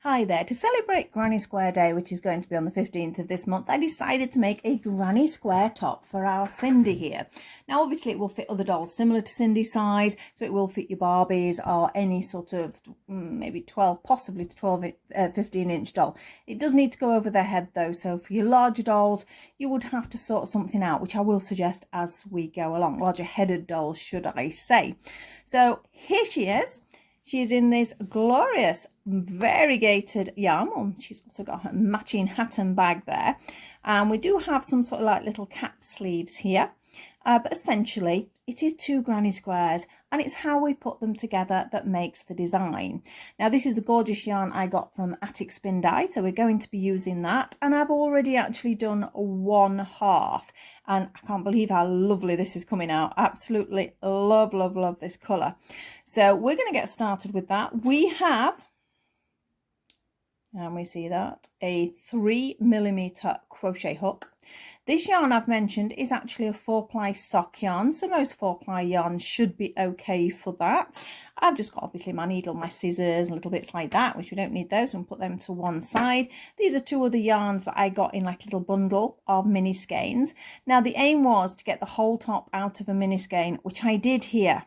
Hi there. To celebrate Granny Square Day, which is going to be on the 15th of this month, I decided to make a Granny Square top for our Sindy here. Now, obviously, it will fit other dolls similar to Sindy's size, so it will fit your Barbies or any sort of maybe 12, possibly to 12, 15-inch doll. It does need to go over their head though, so for your larger dolls, you would have to sort something out, which I will suggest as we go along. Larger headed dolls, should I say. So here she is. She is in this glorious variegated yarn. She's also got her matching hat and bag there. And we do have some sort of like little cap sleeves here. But essentially, it is two granny squares, and it's how we put them together that makes the design. Now, this is the gorgeous yarn I got from Attic Spin Dye, so we're going to be using that. And I've already actually done one half, and I can't believe how lovely this is coming out. Absolutely love, love, love this colour. So we're going to get started with that. We have, and we see that, a 3mm crochet hook. This yarn I've mentioned is actually a 4-ply sock yarn, so most 4-ply yarns should be okay for that. I've just got obviously my needle, my scissors, little bits like that, which we don't need those, and put them to one side. These are two other yarns that I got in like a little bundle of mini skeins. Now the aim was to get the whole top out of a mini skein, which I did here.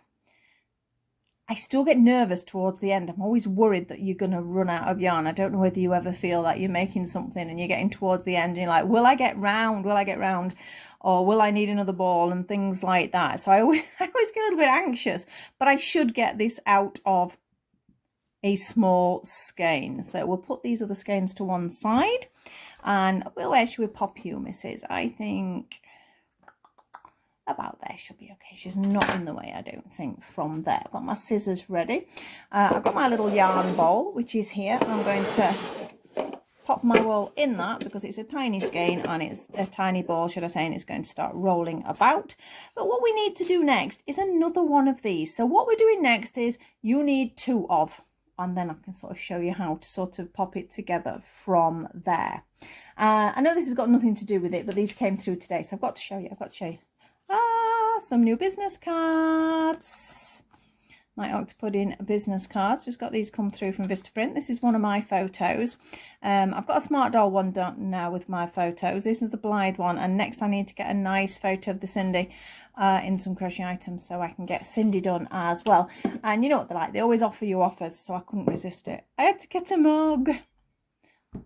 I still get nervous towards the end. I'm always worried that you're going to run out of yarn. I don't know whether you ever feel that you're making something and you're getting towards the end and you're like, will I get round? Will I get round? Or will I need another ball? And things like that. So I always get a little bit anxious, but I should get this out of a small skein. So we'll put these other skeins to one side, and where should we pop you, Mrs.? I think about there should be okay. She's not in the way, I don't think, from there. I've got my scissors ready. I've got my little yarn ball, which is here, and I'm going to pop my wool in that because it's a tiny skein and it's a tiny ball, should I say, and it's going to start rolling about. But what we need to do next is another one of these. So what we're doing next is you need two of, and then I can sort of show you how to sort of pop it together from there. I know this has got nothing to do with it, but these came through today, so I've got to show you. Some new business cards. My Octopudding business cards. Just got these come through from Vistaprint. This is one of my photos. I've got a Smart Doll one done now with my photos. This is the Blythe one, and next I need to get a nice photo of the Sindy in some crochet items so I can get Sindy done as well. And you know what they're like, they always offer you offers, so I couldn't resist it. I had to get a mug.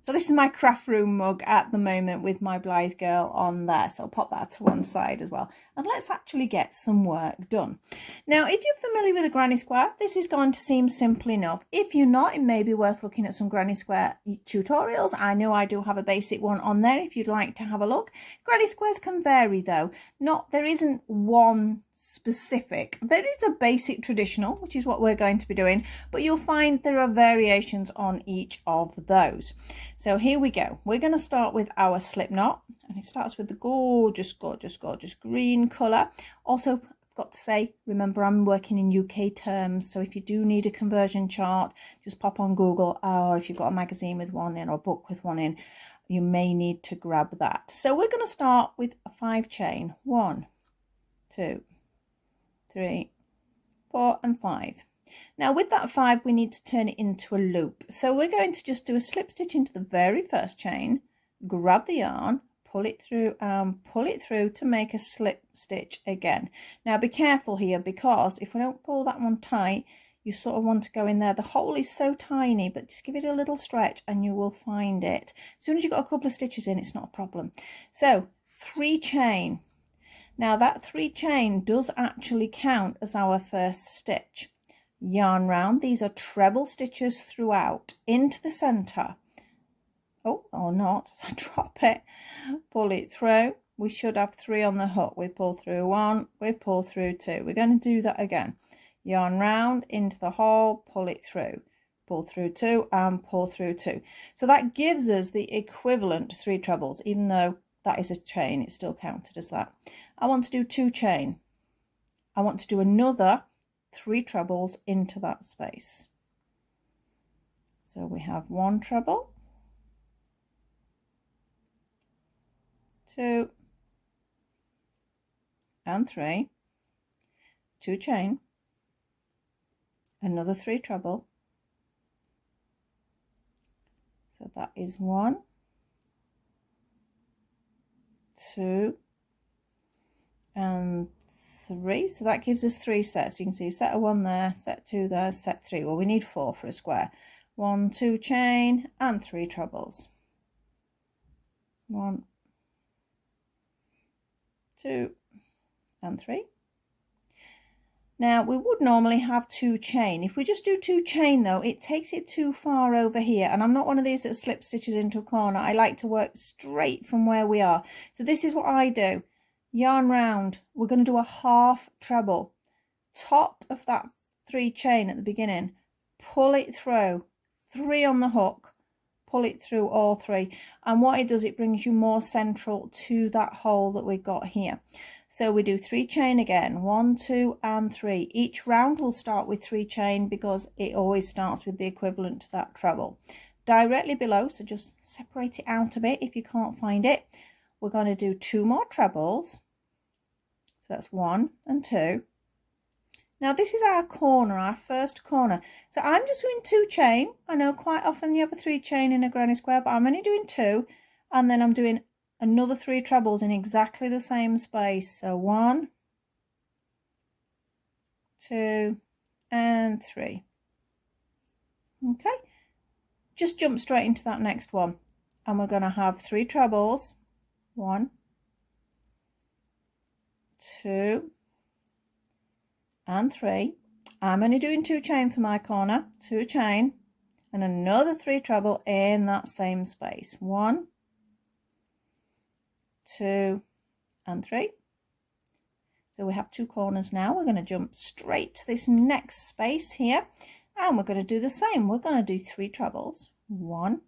So this is my craft room mug at the moment with my Blythe girl on there. So I'll pop that to one side as well. And let's actually get some work done. Now, if you're familiar with a Granny Square, this is going to seem simple enough. If you're not, it may be worth looking at some Granny Square tutorials. I know I do have a basic one on there if you'd like to have a look. Granny Squares can vary though. There isn't one specific. There is a basic traditional, which is what we're going to be doing, but you'll find there are variations on each of those. So here we go. We're going to start with our slip knot, and it starts with the gorgeous, gorgeous, gorgeous green colour. Also, I've got to say, remember I'm working in UK terms, so if you do need a conversion chart, just pop on Google, or if you've got a magazine with one in or a book with one in, you may need to grab that. So we're going to start with a 5 chain. 1, 2, 3, 4 and 5. Now with that 5 we need to turn it into a loop, so we're going to just do a slip stitch into the very first chain, grab the yarn, pull it through and pull it through to make a slip stitch again. Now be careful here, because if we don't pull that one tight, you sort of want to go in there. The hole is so tiny, but just give it a little stretch and you will find it. As soon as you've got a couple of stitches in, it's not a problem. So 3 chain. Now that 3 chain does actually count as our first stitch. Yarn round. These are treble stitches throughout into the center. Oh, or not, as I drop it, pull it through. We should have 3 on the hook. We pull through 1, we pull through 2. We're going to do that again. Yarn round into the hole, pull it through, pull through 2 and pull through 2. So that gives us the equivalent to 3 trebles. Even though that is a chain, it's still counted as that. I want to do 2 chain. I want to do another 3 trebles into that space. So we have 1 treble, 2 and 3, 2 chain, another 3 treble, So that is 1, 2 and 3. So that gives us 3 sets. You can see set of 1 there, set 2 there, set 3. Well, we need 4 for a square. 1, 2 chain and 3 trebles. 1, 2 and 3. Now we would normally have 2 chain. If we just do 2 chain though, it takes it too far over here, and I'm not one of these that slip stitches into a corner. I like to work straight from where we are. So this is what I do. Yarn round. We're going to do a half treble. Top of that 3 chain at the beginning, pull it through, 3 on the hook, pull it through all 3, and what it does, it brings you more central to that hole that we've got here. So we do 3 chain again, 1, 2 and 3. Each round will start with 3 chain because it always starts with the equivalent to that treble. Directly below, so just separate it out a bit if you can't find it, we're going to do 2 more trebles. So that's 1 and 2. Now this is our corner, our first corner. So I'm just doing 2 chain. I know quite often you have a 3 chain in a granny square, but I'm only doing 2, and then I'm doing another 3 trebles in exactly the same space. So 1, 2 and 3. Okay, just jump straight into that next one, and we're going to have 3 trebles. 1, 2 and 3. I'm only doing 2 chain for my corner, 2 chain and another 3 treble in that same space. 1, 2 and 3. So we have 2 corners now. We're going to jump straight to this next space here, and we're going to do the same. We're going to do 3 trebles. 1,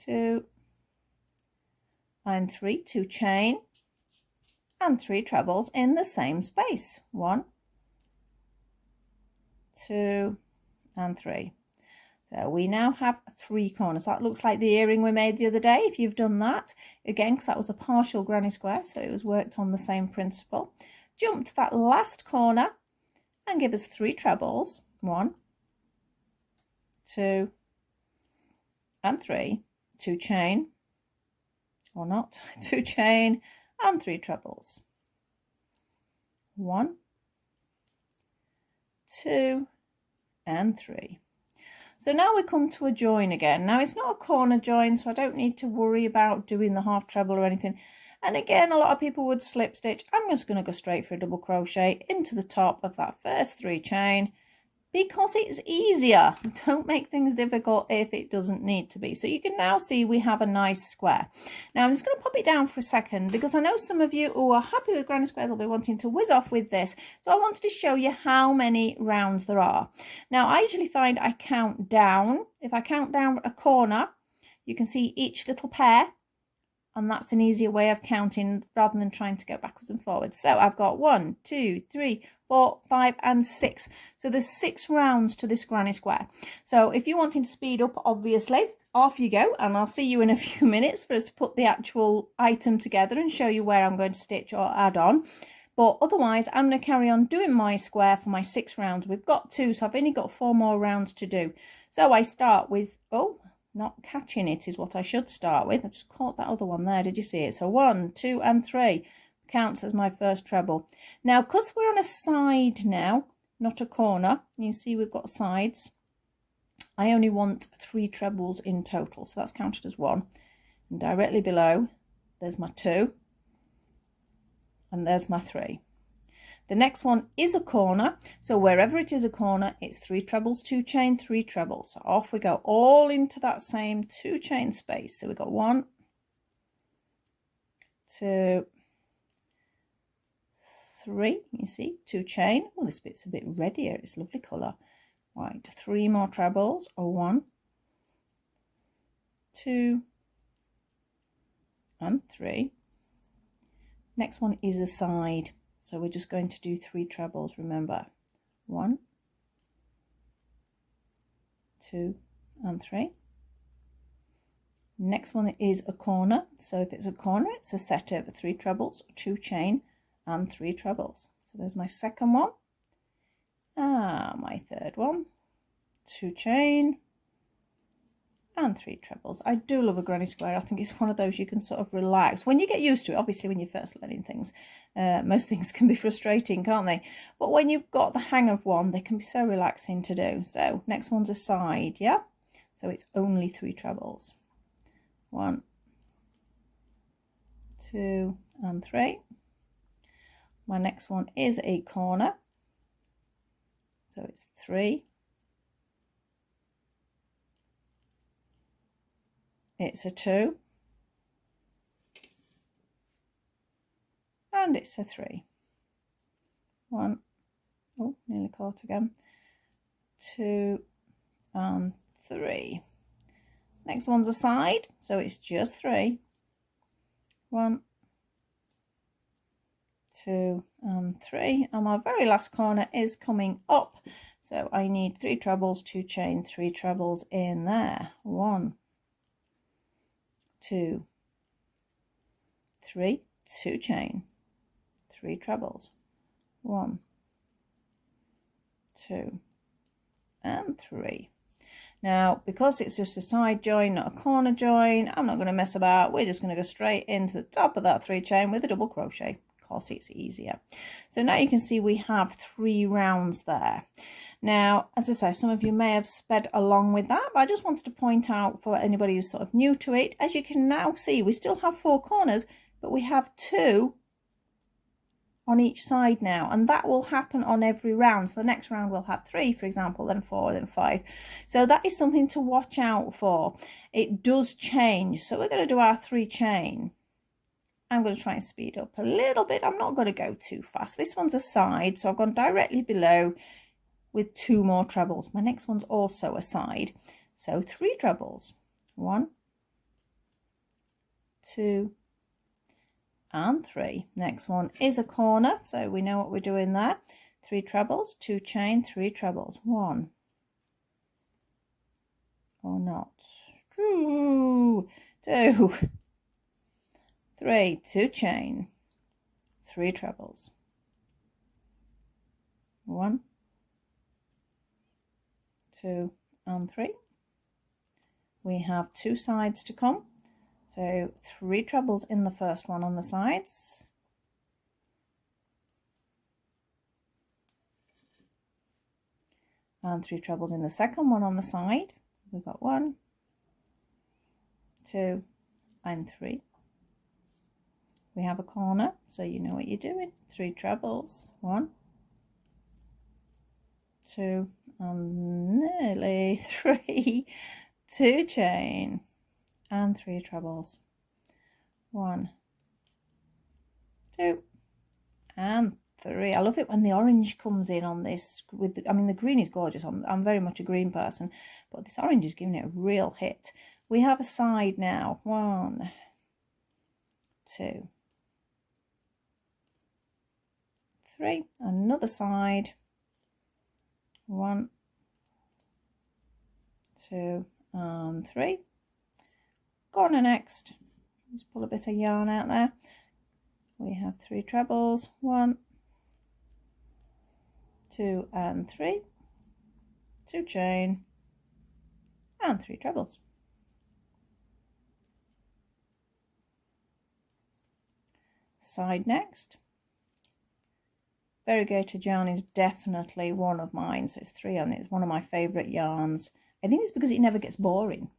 2 and 3, 2 chain and 3 trebles in the same space. 1, 2 and 3. So we now have 3 corners. That looks like the earring we made the other day, if you've done that. Again, because that was a partial granny square, so it was worked on the same principle. Jump to that last corner and give us 3 trebles. 1, 2 and 3. 2 chain, or not, 2 chain and 3 trebles. 1, 2 and 3. So now we come to a join again. Now it's not a corner join, so I don't need to worry about doing the half treble or anything. And again, a lot of people would slip stitch. I'm just going to go straight for a double crochet into the top of that first 3 chain, because it's easier. Don't make things difficult if it doesn't need to be. So you can now see we have a nice square. Now I'm just going to pop it down for a second, because I know some of you who are happy with granny squares will be wanting to whiz off with this. So I wanted to show you how many rounds there are. Now I usually find I count down. If I count down a corner, you can see each little pair, and that's an easier way of counting rather than trying to go backwards and forwards. So I've got 1, 2, 3, 4, 5 and 6. So there's 6 rounds to this granny square. So if you're wanting to speed up, obviously, off you go, and I'll see you in a few minutes for us to put the actual item together and show you where I'm going to stitch or add on. But otherwise, I'm going to carry on doing my square for my 6 rounds. We've got 2, so I've only got 4 more rounds to do. So I start with, not catching it is what I should start with. I just caught that other one there. Did you see it? So 1, 2 and 3 counts as my first treble. Now, because we're on a side now, not a corner, you see we've got sides, I only want 3 trebles in total. So that's counted as 1. And directly below, there's my 2. And there's my 3. The next one is a corner, so wherever it is a corner, it's 3 trebles, 2 chain, 3 trebles. So off we go, all into that same 2 chain space. So we've got 1, 2, 3. You see, 2 chain. Oh, this bit's a bit reddier. It's a lovely colour. Right, 3 more trebles. 1, 2, and 3. Next one is a side. So we're just going to do 3 trebles, remember. 1, 2, and 3. Next one is a corner. So if it's a corner, it's a set of 3 trebles, 2 chain, and 3 trebles. So there's my second one. My third one. 2 chain, and 3 trebles. I do love a granny square. I think it's one of those you can sort of relax when you get used to it. Obviously when you're first learning things, most things can be frustrating, can't they? But when you've got the hang of one, they can be so relaxing to do. So next one's a side, yeah, so it's only 3 trebles. 1, 2 and 3. My next one is a corner, so it's 3. It's a 2 and it's a 3. 1, oh, nearly caught again, 2 and 3. Next one's a side, so it's just 3. 1, 2 and 3, and my very last corner is coming up, so I need 3 trebles, 2 chain, 3 trebles in there. 1, 2, 3, 2 chain, 3 trebles. 1, 2 and 3. Now, because it's just a side join, not a corner join, I'm not going to mess about. We're just going to go straight into the top of that 3 chain with a double crochet. Of course, it's easier. So now you can see we have 3 rounds there. Now, as I say, some of you may have sped along with that, but I just wanted to point out for anybody who's sort of new to it, as you can now see, we still have 4 corners, but we have 2 on each side now, and that will happen on every round. So the next round we'll have 3, for example, then 4, then 5. So that is something to watch out for. It does change. So we're going to do our 3 chain. I'm going to try and speed up a little bit. I'm not going to go too fast. This one's a side, so I've gone directly below with 2 more trebles. My next one's also a side, so 3 trebles. 1, 2 and 3. Next one is a corner, so we know what we're doing there. 3 trebles, 2 chain, 3 trebles. 1 or not. 2, 3, 2 chain, 3 trebles. 1, 2 and 3. We have 2 sides to come. So 3 trebles in the first one on the sides, and 3 trebles in the second one on the side. We've got 1, 2 and 3. We have a corner, so you know what you're doing. 3 trebles, 1, 2 and nearly 3, 2 chain and 3 trebles. 1, 2 and 3. I love it when the orange comes in on this. I mean, the green is gorgeous. I'm very much a green person, but this orange is giving it a real hit. We have a side now. 1, 2, 3. Another side. 1, 2 and 3. Corner next. Just pull a bit of yarn out there. We have 3 trebles. 1, 2 and 3. 2 chain and 3 trebles. Side next. Variegated yarn is definitely one of mine, so it's 3 on it. It's one of my favourite yarns. I think it's because it never gets boring.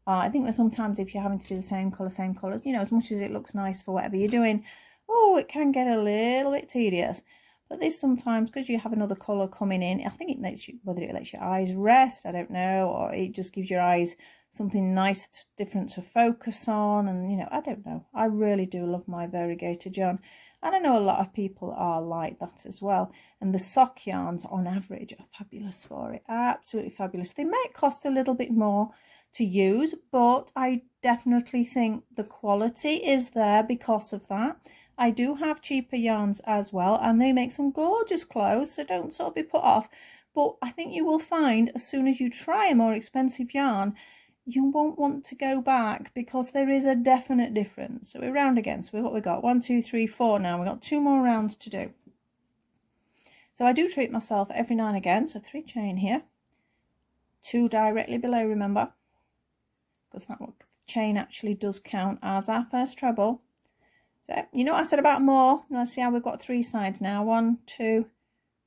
I think that sometimes if you're having to do the same colours, you know, as much as it looks nice for whatever you're doing, oh, it can get a little bit tedious. But this sometimes, because you have another colour coming in, I think it makes you, whether it lets your eyes rest, I don't know, or it just gives your eyes something nice, different to focus on, and, you know, I don't know. I really do love my variegated yarn. And I know a lot of people are like that as well. And the sock yarns, on average, are fabulous for it. Absolutely fabulous. They might cost a little bit more to use, but I definitely think the quality is there because of that. I do have cheaper yarns as well, and they make some gorgeous clothes, so don't sort of be put off. But I think you will find as soon as you try a more expensive yarn, you won't want to go back, because there is a definite difference. So we're round again. So what we got? 1, 2, 3, 4 now. We've got 2 more rounds to do. So I do treat myself every now and again. So 3 chain here, 2 directly below, remember. because that chain actually does count as our first treble. So you know what I said about more? Let's see how we've got 3 sides now. 1, 2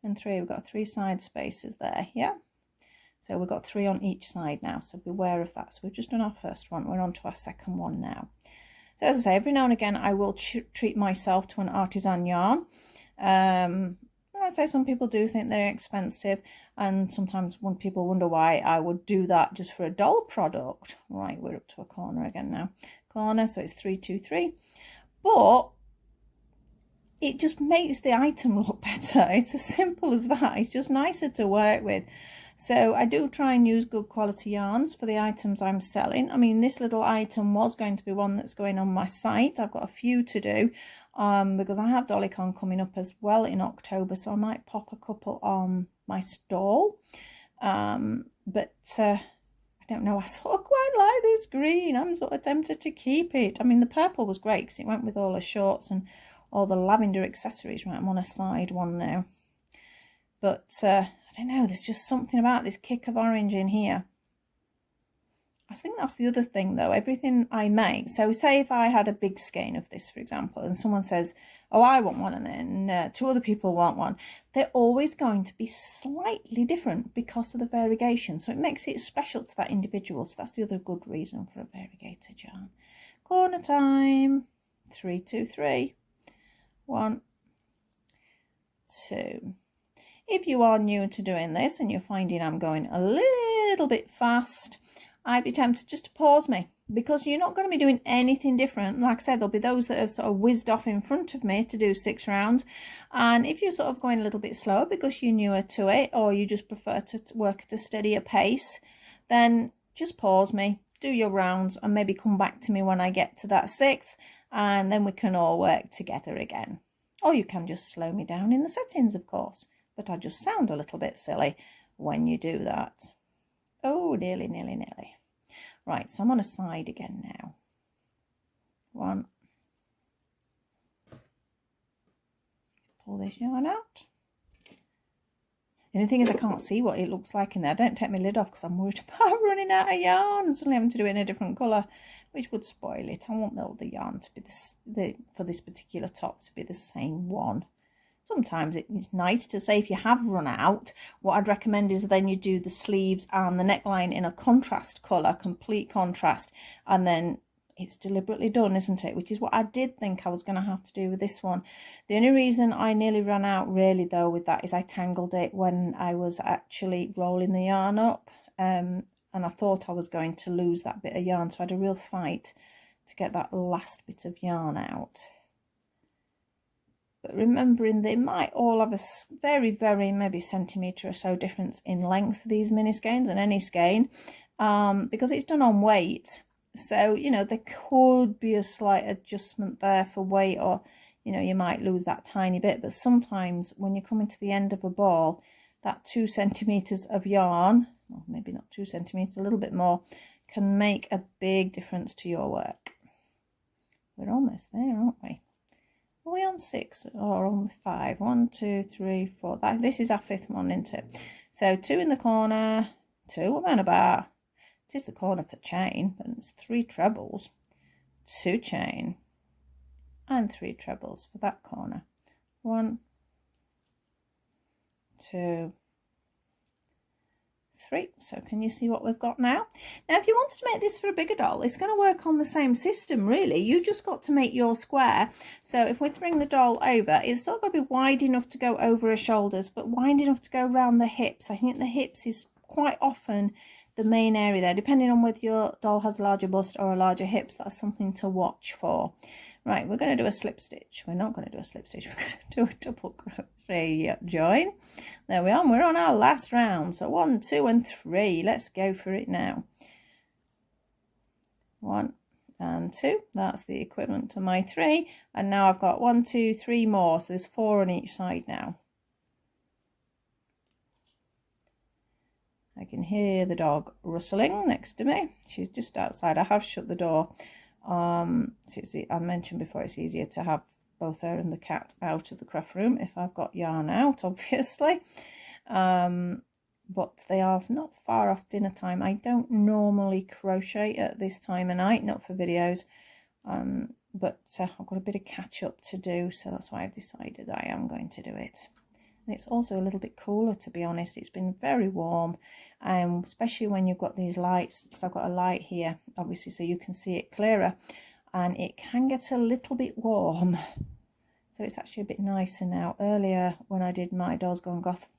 and 3. We've got 3 side spaces there. Yeah, so we've got 3 on each side now, so beware of that. So we've just done our first one. We're on to our second one now. So as I say, every now and again I will treat myself to an artisan yarn. I say some people do think they're expensive, and sometimes when people wonder why I would do that just for a doll product. Right, we're up to a corner again now. Corner, so it's 3, 2, 3. But it just makes the item look better. It's as simple as that. It's just nicer to work with. So I do try and use good quality yarns for the items I'm selling. I mean, this little item was going to be one that's going on my site. I've got a few to do because I have DollyCon coming up as well in October, so I might pop a couple on my stall. But I don't know, I sort of quite like this green. I'm sort of tempted to keep it. I mean, the purple was great because it went with all the shorts and all the lavender accessories. Right, I'm on a side one now. But I don't know, there's just something about this kick of orange in here. I think that's the other thing though, everything I make. So say if I had a big skein of this, for example, and someone says, oh, I want one, and then 2 other people want one, they're always going to be slightly different because of the variegation. So it makes it special to that individual. So that's the other good reason for a variegated yarn. Corner time. 3, 2, 3. 1, 2. If you are new to doing this and you're finding I'm going a little bit fast, I'd be tempted just to pause me, because you're not going to be doing anything different. Like I said, there'll be those that have sort of whizzed off in front of me to do 6 rounds. And if you're sort of going a little bit slower because you're newer to it, or you just prefer to work at a steadier pace, then just pause me, do your rounds, and maybe come back to me when I get to that 6th, and then we can all work together again. Or you can just slow me down in the settings, of course. But I just sound a little bit silly when you do that. Oh, nearly, nearly, nearly. Right, so I'm on a side again now. 1. Pull this yarn out. The only thing is I can't see what it looks like in there. Don't take my lid off because I'm worried about running out of yarn and suddenly having to do it in a different colour, which would spoil it. I want all the yarn to be for this particular top to be the same one. Sometimes it's nice to say if you have run out, what I'd recommend is then you do the sleeves and the neckline in a contrast colour, complete contrast, and then it's deliberately done, isn't it? Which is what I did think I was going to have to do with this one. The only reason I nearly ran out really though with that is I tangled it when I was actually rolling the yarn up, and I thought I was going to lose that bit of yarn, so I had a real fight to get that last bit of yarn out. But remembering they might all have a very, very maybe centimetre or so difference in length for these mini skeins and any skein, because it's done on weight. So, you know, there could be a slight adjustment there for weight, or, you know, you might lose that tiny bit. But sometimes when you're coming to the end of a ball, that 2 centimetres of yarn, or maybe not 2 centimetres, a little bit more, can make a big difference to your work. We're almost there, aren't we? Are we on 6 or on 5? 1, 2, 3, 4. This is our 5th one, isn't it? So 2 in the corner, 2, what am I on about? It is the corner for chain, but it's 3 trebles, 2 chain, and 3 trebles for that corner. 1, 2, 3. So can you see what we've got now? Now, if you wanted to make this for a bigger doll, it's going to work on the same system, really. You just got to make your square. So if we bring the doll over, it's not going to be wide enough to go over her shoulders, but wide enough to go around the hips. I think the hips is quite often the main area there, depending on whether your doll has a larger bust or a larger hips. That's something to watch for. Right, we're going to do a slip stitch. We're not going to do a slip stitch. We're going to do a double crochet join. There we are. We're on our last round. So 1, 2, and 3. Let's go for it now. 1 and 2. That's the equivalent to my 3. And now I've got 1, 2, 3 more. So there's 4 on each side now. I can hear the dog rustling next to me. She's just outside. I have shut the door. I mentioned before, it's easier to have both her and the cat out of the craft room if I've got yarn out, obviously. but they are not far off dinner time. I don't normally crochet at this time of night, not for videos, but I've got a bit of catch up to do, so that's why I've decided I am going to do it. And it's also a little bit cooler, to be honest. It's been very warm, especially when you've got these lights, because I've got a light here, obviously, so you can see it clearer, and it can get a little bit warm. So it's actually a bit nicer now. Earlier, when I did my Dolls Gone Goth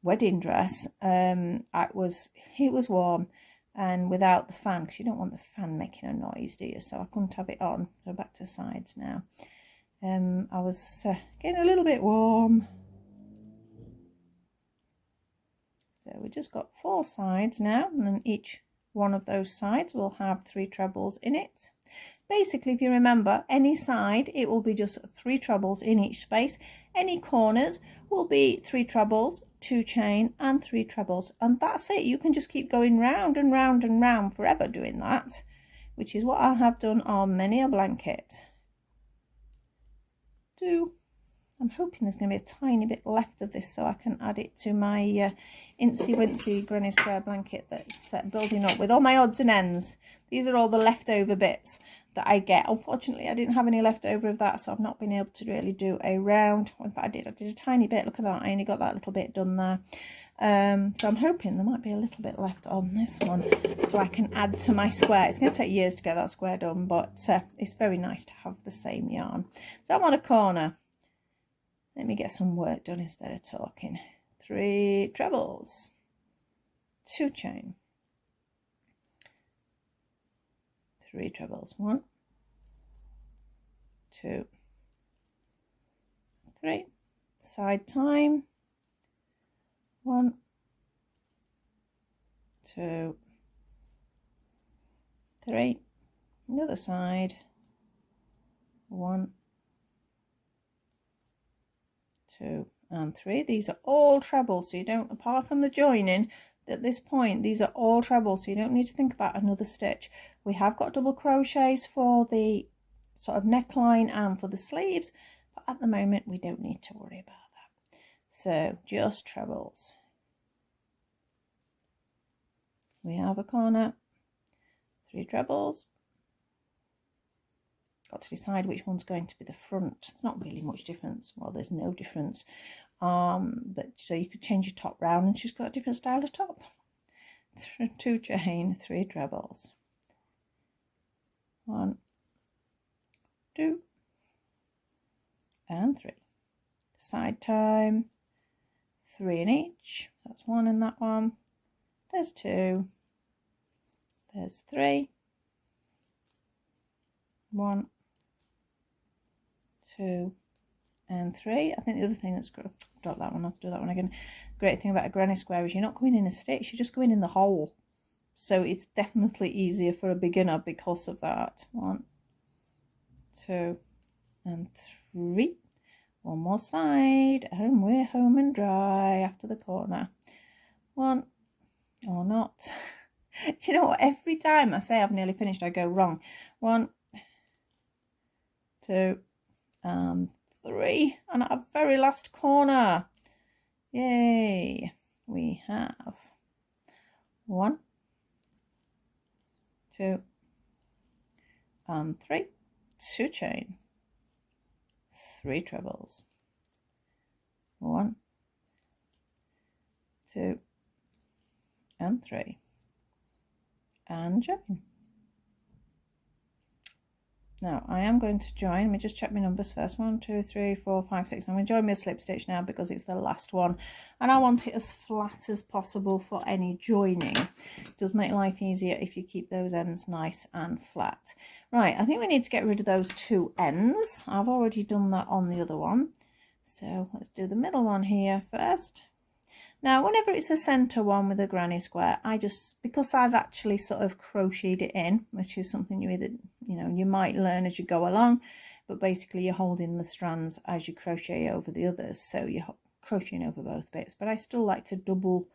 wedding dress, it was warm, and without the fan, because you don't want the fan making a noise, do you? So I couldn't have it on. So back to sides now. I was getting a little bit warm. So we just got 4 sides now, and then each one of those sides will have 3 trebles in it. Basically, if you remember, any side, it will be just 3 trebles in each space. Any corners will be 3 trebles, 2 chain and 3 trebles, and that's it. You can just keep going round and round and round forever doing that, which is what I have done on many a blanket. I'm hoping there's going to be a tiny bit left of this so I can add it to my Incy Wincy Granny Square blanket that's building up with all my odds and ends. These are all the leftover bits that I get. Unfortunately, I didn't have any leftover of that, so I've not been able to really do a round. In fact, I did a tiny bit. Look at that. I only got that little bit done there. So I'm hoping there might be a little bit left on this one so I can add to my square. It's going to take years to get that square done, but it's very nice to have the same yarn. So I'm on a corner. Let me get some work done instead of talking. 3 trebles, 2 chain, 3 trebles, 1, 2, 3, side time, 1, 2, 3, another side, 1, 2 and 3. These are all trebles, so you don't, apart from the joining at this point, these are all trebles, so you don't need to think about another stitch. We have got double crochets for the sort of neckline and for the sleeves, but at the moment we don't need to worry about that. So just trebles. We have a corner, 3 trebles. Got to decide which one's going to be the front. It's not really much difference. Well, there's no difference. But so you could change your top round, and she's got a different style of top. 2 chain, 3 trebles. 1, 2, and 3. Side time, 3 in each. That's 1 in that one. There's 2. There's 3. 1, 2 and 3. I think the other thing that's drop that one, I'll have to do that one again. Great thing about a granny square is you're not going in a stitch, you're just going in the hole, so it's definitely easier for a beginner because of that. 1, 2 and 3. One more side and we're home and dry after the corner. 1 or not. Do you know what, every time I say I've nearly finished I go wrong. 1, 2 and 3, and at our very last corner, yay, we have 1, 2 and 3, 2 chain, 3 trebles, 1, 2 and 3, and join. Now I am going to join, let me just check my numbers first, 1, 2, 3, 4, 5, 6. I'm going to join my slip stitch now because it's the last one and I want it as flat as possible for any joining. It does make life easier if you keep those ends nice and flat. Right, I think we need to get rid of those 2 ends. I've already done that on the other one, so let's do the middle one here first. Now, whenever it's a centre one with a granny square, because I've actually sort of crocheted it in, which is something you either, you might learn as you go along, but basically you're holding the strands as you crochet over the others, so you're crocheting over both bits. But I still like to double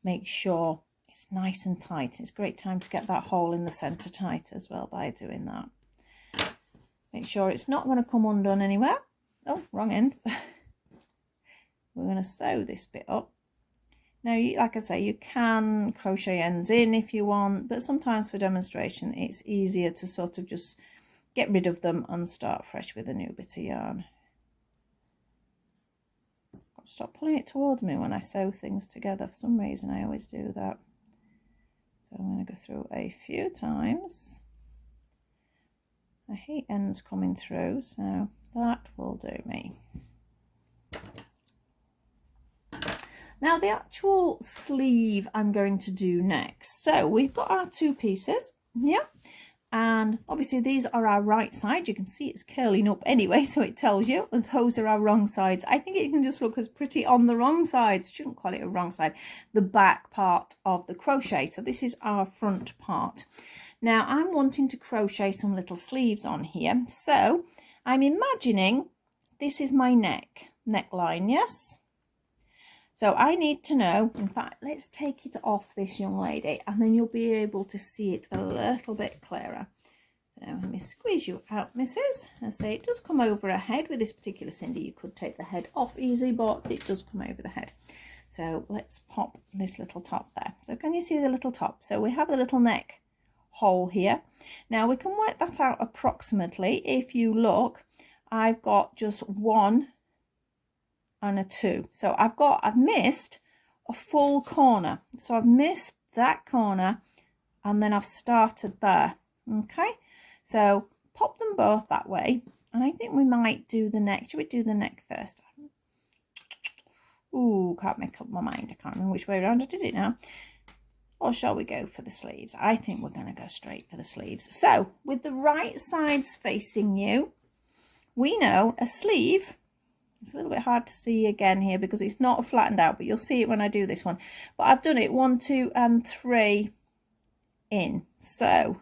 make sure it's nice and tight. It's a great time to get that hole in the centre tight as well by doing that. Make sure it's not going to come undone anywhere. Oh, wrong end. We're going to sew this bit up. Now, like I say, you can crochet ends in if you want, but sometimes for demonstration it's easier to sort of just get rid of them and start fresh with a new bit of yarn. Stop pulling it towards me when I sew things together. For some reason I always do that. So I'm going to go through a few times. I hate ends coming through, so that will do me. Now the actual sleeve I'm going to do next. So we've got our two pieces, yeah, and obviously these are our right side. You can see it's curling up anyway, so it tells you. And those are our wrong sides. I think it can just look as pretty on the wrong sides. Shouldn't call it a wrong side. The back part of the crochet. So this is our front part. Now I'm wanting to crochet some little sleeves on here. So I'm imagining this is my neckline, yes? So I need to know, in fact, let's take it off this young lady and then you'll be able to see it a little bit clearer. So let me squeeze you out, missus. I say it does come over a head with this particular Sindy. You could take the head off easy, but it does come over the head. So let's pop this little top there. So can you see the little top? So we have the little neck hole here. Now we can work that out approximately. If you look, I've got just 1 and a 2, so I've missed a full corner, so I've missed that corner and then I've started there. Okay, so pop them both that way, and I think we might do the neck. Should we do the neck first? Ooh, can't make up my mind. I can't remember which way around I did it now. Or shall we go for the sleeves? I think we're going to go straight for the sleeves. So with the right sides facing you, we know a sleeve. It's a little bit hard to see again here because it's not flattened out, but you'll see it when I do this one. But I've done it 1, 2 and 3 in. So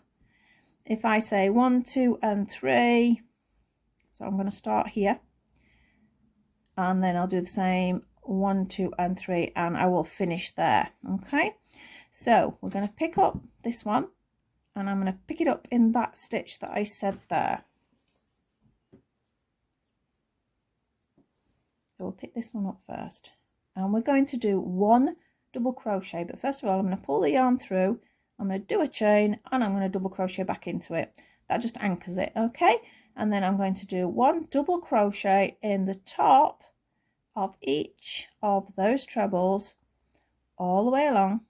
if I say 1, 2 and 3, so I'm going to start here and then I'll do the same 1, 2 and 3 and I will finish there. Okay, so we're going to pick up this one and I'm going to pick it up in that stitch that I said there. So we'll pick this one up first and we're going to do 1 double crochet, but first of all I'm going to pull the yarn through, I'm going to do a chain and I'm going to double crochet back into it. That just anchors it, okay? And then I'm going to do 1 double crochet in the top of each of those trebles all the way along.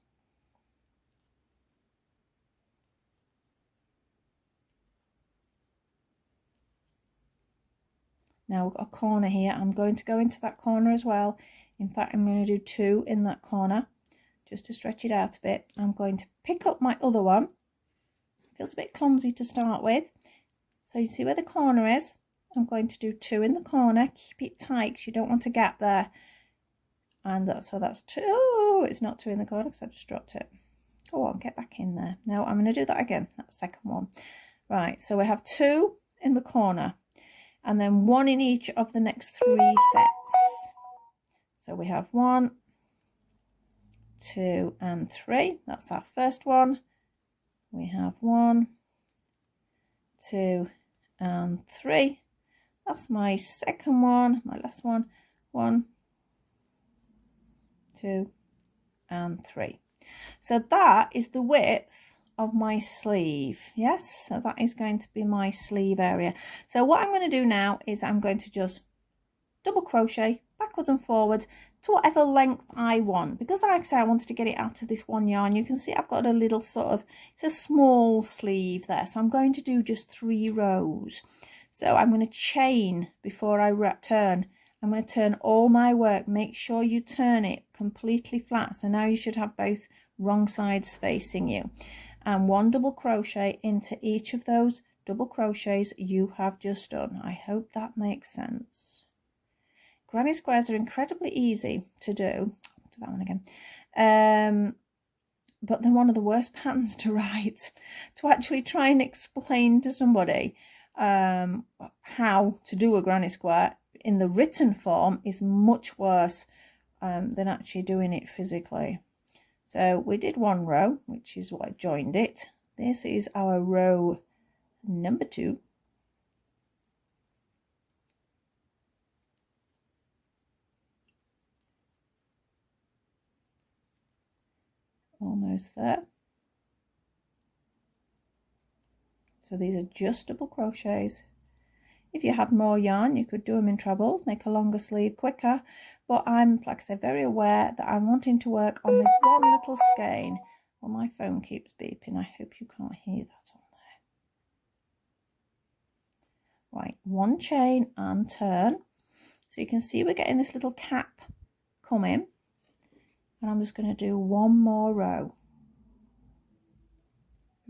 Now we've got a corner here. I'm going to go into that corner as well. In fact, I'm going to do 2 in that corner just to stretch it out a bit. I'm going to pick up my other one. Feels a bit clumsy to start with. So you see where the corner is. I'm going to do 2 in the corner. Keep it tight because you don't want a gap there. And so that's 2. Oh, it's not 2 in the corner because I just dropped it. Go on, get back in there. Now I'm going to do that again. That's the second one. Right, so we have 2 in the corner. And then 1 in each of the next 3 sets. So we have 1, 2 and 3. That's our first one. We have 1, 2 and 3. That's my second one, my last one. 1, 2 and 3. So that is the width of my sleeve. Yes, so that is going to be my sleeve area. So what I'm going to do now is I'm going to just double crochet backwards and forwards to whatever length I want, because like I say I wanted to get it out of this one yarn. You can see I've got a little sort of, it's a small sleeve there, so I'm going to do just 3 rows. So I'm going to chain before I turn. I'm going to turn all my work. Make sure you turn it completely flat. So now you should have both wrong sides facing you. And 1 double crochet into each of those double crochets you have just done. I hope that makes sense. Granny squares are incredibly easy to do. I'll do that one again. But they're one of the worst patterns to write. To actually try and explain to somebody how to do a granny square in the written form is much worse than actually doing it physically. So we did 1 row, which is what I joined it. This is our row number 2. almost there. So these are just double crochets. If you had more yarn, you could do them in treble, make a longer sleeve quicker, but I'm, like I said, very aware that I'm wanting to work on this one little skein. Well, my phone keeps beeping. I hope you can't hear that on there. Right, one chain and turn. So you can see we're getting this little cap coming, and I'm just going to do one more row.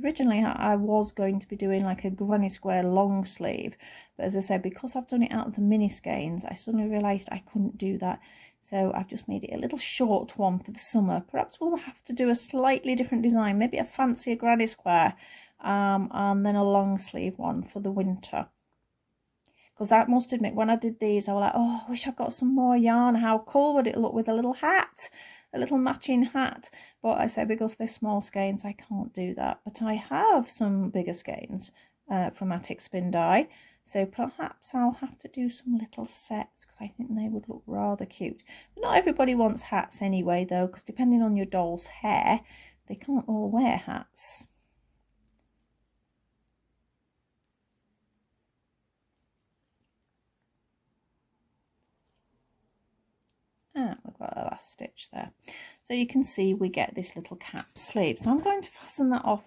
Originally I was going to be doing like a granny square long sleeve, but as I said, because I've done it out of the mini skeins, I suddenly realised I couldn't do that, so I've just made it a little short one for the summer. Perhaps we'll have to do a slightly different design, maybe a fancier granny square, and then a long sleeve one for the winter. Because I must admit, when I did these, I was like, oh, I wish I'd got some more yarn. How cool would it look with a little hat? A little matching hat. But I say, because they're small skeins, I can't do that. But I have some bigger skeins from Attic Spin Die. So perhaps I'll have to do some little sets, because I think they would look rather cute. But not everybody wants hats anyway, though, because depending on your doll's hair, they can't all wear hats. And we've got a last stitch there. So you can see we get this little cap sleeve. So I'm going to fasten that off.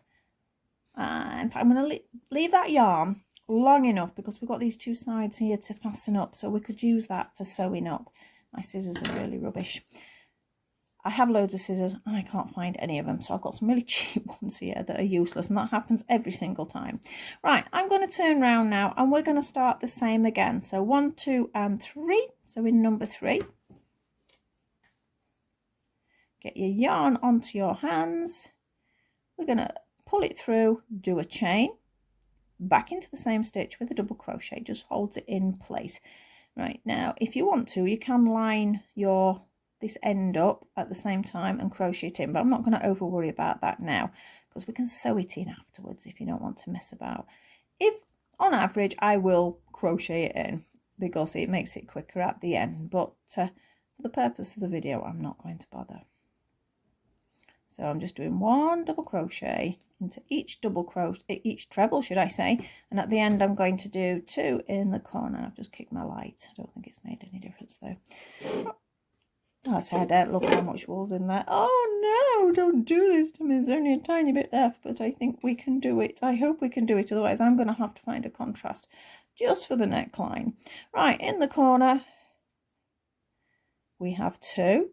In fact, I'm going to leave that yarn long enough, because we've got these two sides here to fasten up. So we could use that for sewing up. My scissors are really rubbish. I have loads of scissors and I can't find any of them. So I've got some really cheap ones here that are useless, and that happens every single time. Right, I'm going to turn around now and we're going to start the same again. So 1, 2 and 3. So in number 3. Get your yarn onto your hands. We're going to pull it through, do a chain, back into the same stitch with a double crochet, just holds it in place. Right, now if you want to, you can line this end up at the same time and crochet it in, but I'm not going to over worry about that now, because we can sew it in afterwards if you don't want to mess about. If on average, I will crochet it in because it makes it quicker at the end, but for the purpose of the video, I'm not going to bother. So I'm just doing one double crochet into each each treble, should I say, and at the end I'm going to do 2 in the corner. I've just kicked my light. I don't think it's made any difference though. I said, I don't look how much wool's in there. Oh no, don't do this to me. There's only a tiny bit left, but I think we can do it. I hope we can do it. Otherwise, I'm going to have to find a contrast just for the neckline. Right, in the corner, we have 2,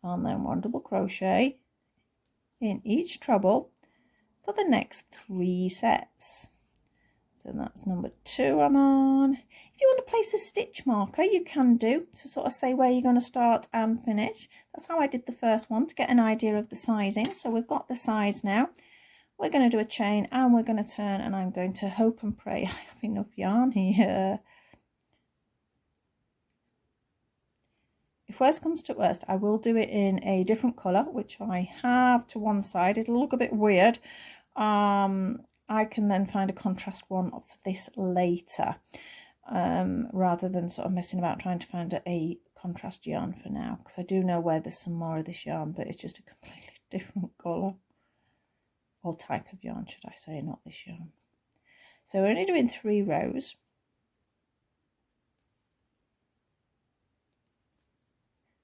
and then 1 double crochet in each treble for the next 3 sets. So that's number 2 I'm on. If you want to place a stitch marker, you can do, to sort of say where you're going to start and finish. That's how I did the first one, to get an idea of the sizing. So we've got the size now. We're going to do a chain and we're going to turn, and I'm going to hope and pray I have enough yarn here. If worst comes to worst, I will do it in a different colour, which I have to one side. It'll look a bit weird. I can then find a contrast one for this later, rather than sort of messing about trying to find a contrast yarn for now, because I do know where there's some more of this yarn, but it's just a completely different colour, or type of yarn, should I say, not this yarn. So we're only doing 3 rows.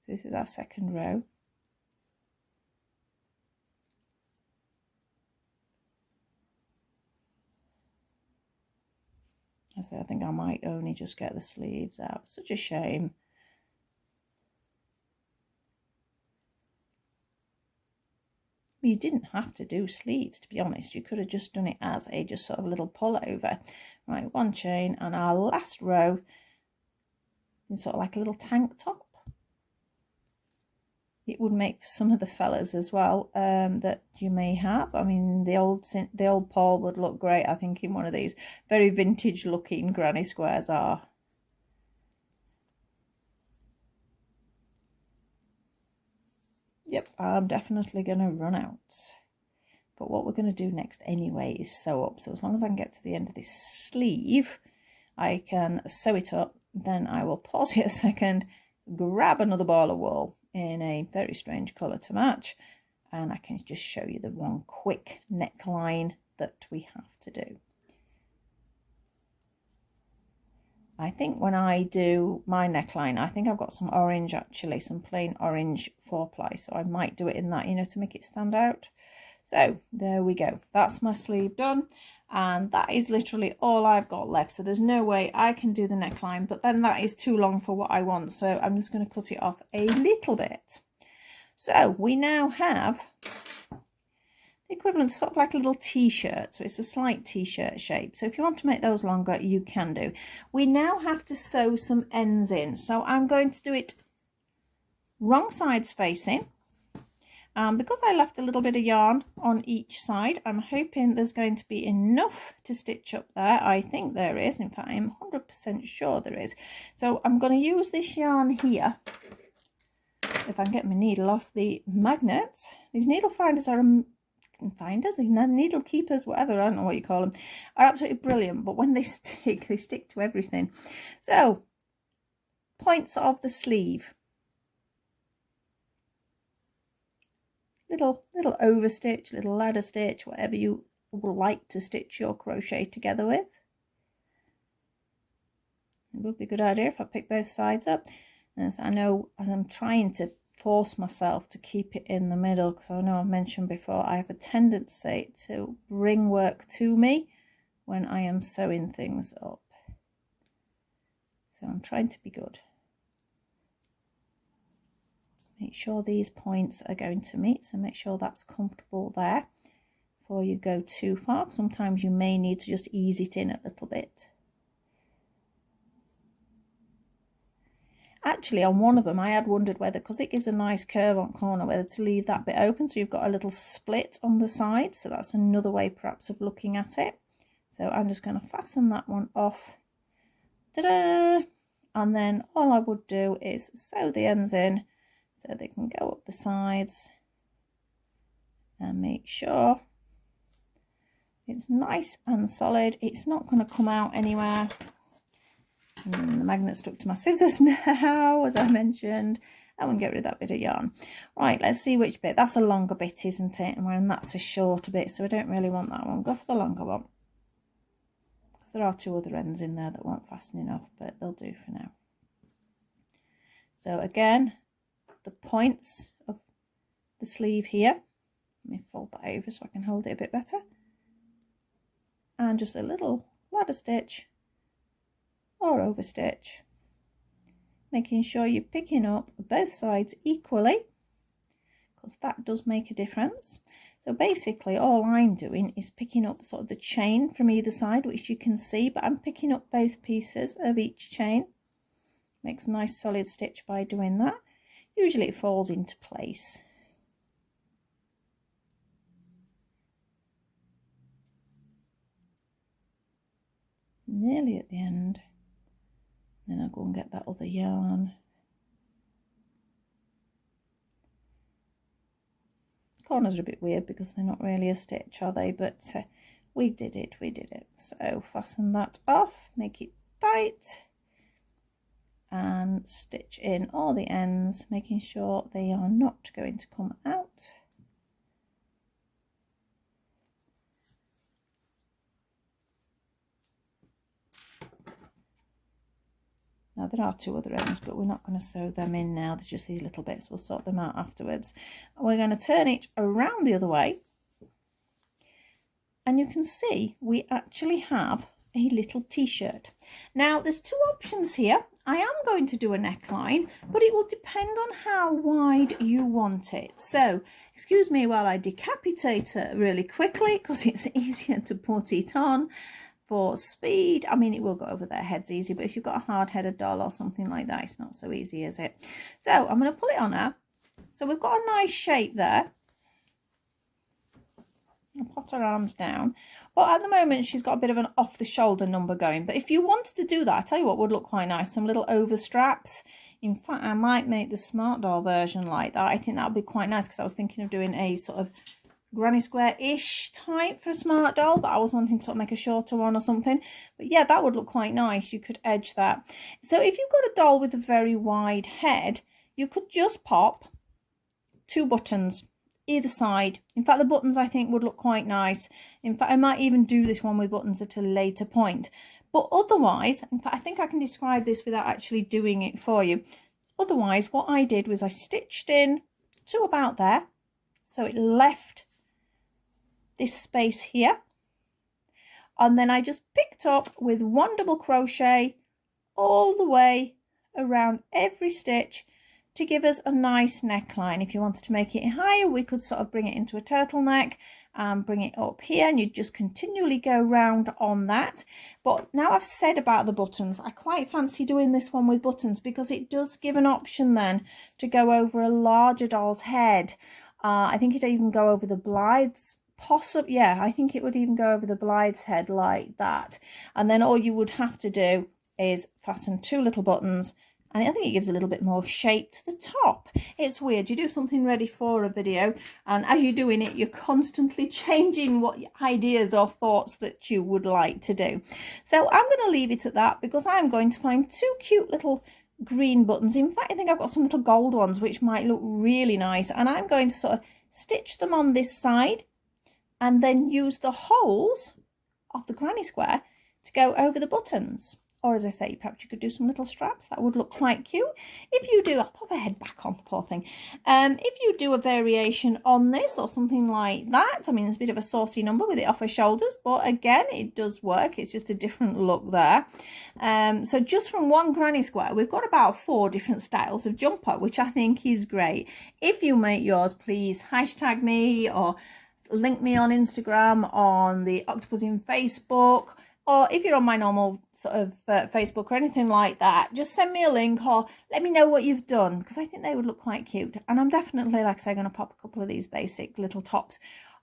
This is our second row. I think I might only just get the sleeves out. Such a shame. You didn't have to do sleeves, to be honest. You could have just done it as a just sort of little pullover. Right, 1 chain, and our last row in sort of like a little tank top. It would make for some of the fellas as well that you may have. I mean, the old Paul would look great, I think, in one of these. Very vintage looking granny squares are. Yep, I'm definitely going to run out. But what we're going to do next anyway is sew up. So as long as I can get to the end of this sleeve, I can sew it up. Then I will pause it a second, grab another ball of wool, in a very strange colour to match, and I can just show you the one quick neckline that we have to do. I think when I do my neckline, I think I've got some orange, actually, some plain orange 4-ply, so I might do it in that, you know, to make it stand out. So there we go, that's my sleeve done, and that is literally all I've got left. So there's no way I can do the neckline, but then that is too long for what I want, so I'm just going to cut it off a little bit. So we now have the equivalent, sort of like a little t-shirt, so it's a slight t-shirt shape. So if you want to make those longer, you can do. We now have to sew some ends in, so I'm going to do it wrong sides facing. Because I left a little bit of yarn on each side, I'm hoping there's going to be enough to stitch up there. I think there is. In fact, I'm 100% sure there is. So I'm going to use this yarn here. If I can get my needle off the magnets. These needle finders are these needle keepers, whatever, I don't know what you call them, are absolutely brilliant. But when they stick to everything. So, points of the sleeve. Little overstitch, little ladder stitch, whatever you would like to stitch your crochet together with. It would be a good idea if I pick both sides up. As I know, I'm trying to force myself to keep it in the middle, because I know I've mentioned before, I have a tendency to bring work to me when I am sewing things up. So I'm trying to be good. Make sure these points are going to meet, so make sure that's comfortable there before you go too far. Sometimes you may need to just ease it in a little bit. Actually, on one of them, I had wondered whether, because it gives a nice curve on corner, whether to leave that bit open so you've got a little split on the side. So that's another way perhaps of looking at it. So I'm just going to fasten that one off. Ta-da! And then all I would do is sew the ends in, so they can go up the sides, and make sure it's nice and solid. It's not going to come out anywhere. And the magnet stuck to my scissors now, as I mentioned. I won't get rid of that bit of yarn. Right, let's see which bit. That's a longer bit, isn't it? And that's a shorter bit, so I don't really want that one. Go for the longer one. Because there are two other ends in there that won't fasten enough, but they'll do for now. So again, the points of the sleeve here. Let me fold that over so I can hold it a bit better. And just a little ladder stitch or over stitch, making sure you're picking up both sides equally, because that does make a difference. So basically all I'm doing is picking up sort of the chain from either side, which you can see, but I'm picking up both pieces of each chain. Makes a nice solid stitch by doing that. Usually it falls into place. Nearly at the end. Then I'll go and get that other yarn. Corners are a bit weird because they're not really a stitch, are they? But we did it. So fasten that off, make it tight, and stitch in all the ends, making sure they are not going to come out. Now there are two other ends, but we're not going to sew them in now. There's just these little bits. We'll sort them out afterwards. And we're going to turn it around the other way. And you can see we actually have a little t-shirt. Now there's two options here. I am going to do a neckline, but it will depend on how wide you want it. So excuse me while I decapitate it really quickly, because it's easier to put it on for speed. I mean, it will go over their heads easy, but if you've got a hard-headed doll or something like that, it's not so easy, is it? So I'm going to pull it on her. So we've got a nice shape there. I'll put her arms down. Well, at the moment, she's got a bit of an off-the-shoulder number going. But if you wanted to do that, I tell you what would look quite nice. Some little over straps. In fact, I might make the Smart Doll version like that. I think that would be quite nice, because I was thinking of doing a sort of granny square-ish type for a Smart Doll, but I was wanting to sort of make a shorter one or something. But yeah, that would look quite nice. You could edge that. So if you've got a doll with a very wide head, you could just pop 2 buttons either side. In fact, the buttons I think would look quite nice. In fact, I might even do this one with buttons at a later point. But otherwise, in fact, I think I can describe this without actually doing it for you. Otherwise, what I did was I stitched in to about there. So it left this space here. And then I just picked up with 1 double crochet all the way around every stitch to give us a nice neckline. If you wanted to make it higher, we could sort of bring it into a turtleneck and bring it up here, and you'd just continually go round on that. But now I've said about the buttons, I quite fancy doing this one with buttons because it does give an option then to go over a larger doll's head. I think it'd even go over the Blythe's, possibly, yeah, I think it would even go over the Blythe's head like that. And then all you would have to do is fasten 2 little buttons, and I think it gives a little bit more shape to the top. It's weird, you do something ready for a video, and as you're doing it, you're constantly changing what ideas or thoughts that you would like to do. So I'm going to leave it at that because I'm going to find 2 cute little green buttons. In fact, I think I've got some little gold ones which might look really nice, and I'm going to sort of stitch them on this side and then use the holes of the granny square to go over the buttons. Or as I say, perhaps you could do some little straps. That would look quite cute. If you do, I'll pop her head back on, poor thing. If you do a variation on this or something like that, I mean, there's a bit of a saucy number with it off her shoulders, but again, it does work. It's just a different look there. So just from 1 granny square, we've got about 4 different styles of jumper, which I think is great. If you make yours, please hashtag me or link me on Instagram, on the Octopudding Facebook, or if you're on my normal sort of Facebook or anything like that, just send me a link or let me know what you've done, because I think they would look quite cute. And I'm definitely, like I say, going to pop a couple of these basic little tops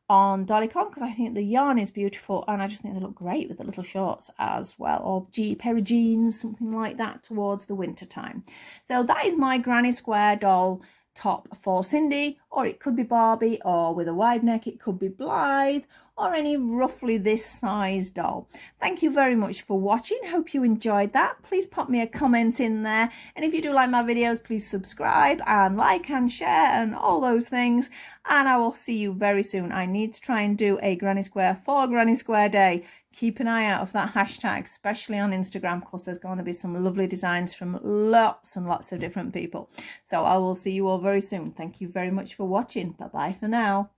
on Dollycon because I think the yarn is beautiful, and I just think they look great with the little shorts as well, or pair of jeans, something like that towards the winter time. So that is my granny square doll top for Sindy, or it could be Barbie, or with a wide neck it could be Blythe, or any roughly this size doll. Thank you very much for watching. Hope you enjoyed that. Please pop me a comment in there, and if you do like my videos, please subscribe and like and share and all those things, and I will see you very soon. I need to try and do a Granny Square for Granny Square Day. Keep an eye out for that hashtag, especially on Instagram, because there's going to be some lovely designs from lots and lots of different people. So I will see you all very soon. Thank you very much for watching. Bye bye for now.